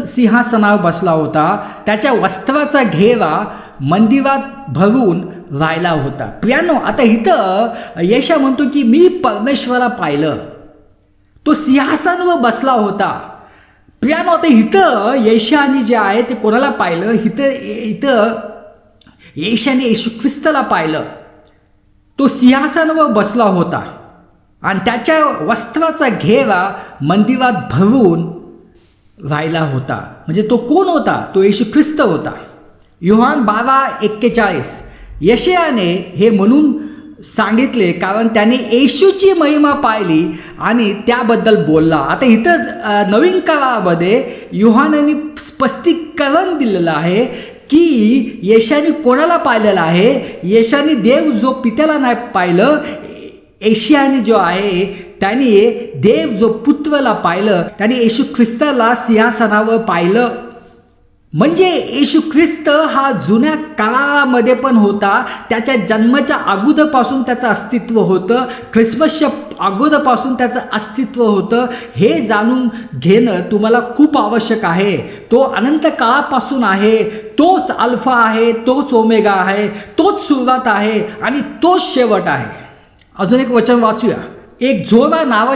सिंहासनावर बसला होता, त्याच्या वस्त्राचा घेरा मंदिरात भरून राहिला होता. प्रियांनो, आता इथं यशा म्हणतो की मी परमेश्वराला पाहिलं, तो सिंहासनावर बसला होता. प्रियांनो, आता इथं यशाने जे आहे ते कोणाला पाहिलं? इथं यशाने येशू ख्रिस्ताला पाहिलं. तो सिंहासनावर बसला होता आणि त्याच्या वस्त्राचा घेरा मंदिरात भरून राहिला होता. म्हणजे तो कोण होता? तो येशू ख्रिस्त होता. योहान 12:41 यशायाने हे म्हणून सांगितले कारण त्याने येशूची महिमा पाहिली आणि त्याबद्दल बोलला. आता इथंच नवीन करारामध्ये योहानाने स्पष्टीकरण दिलेलं आहे की यशाने कोणाला पाहिलेलं आहे? यशाने देव जो पित्याला नाही पाहिलं, यशाने जो आहे त्याने देव जो पुत्राला पाहिलं, त्याने येशू ख्रिस्ताला सिंहासनावर पाहिलं. म्हणजे येशू ख्रिस्त हा जुन्या काळामध्ये पण होता, त्याच्या जन्माच्या अगोदरपासून त्याचं अस्तित्व होतं, ख्रिसमसच्या अगोदरपासून त्याचं अस्तित्व होतं. हे जाणून घेणं तुम्हाला खूप आवश्यक आहे. तो अनंत काळापासून आहे, तोच अल्फा आहे, तोच ओमेगा आहे, तोच सुरुवात आहे आणि तोच शेवट आहे. अजून एक वचन वाचूया. एक झोरा नावाची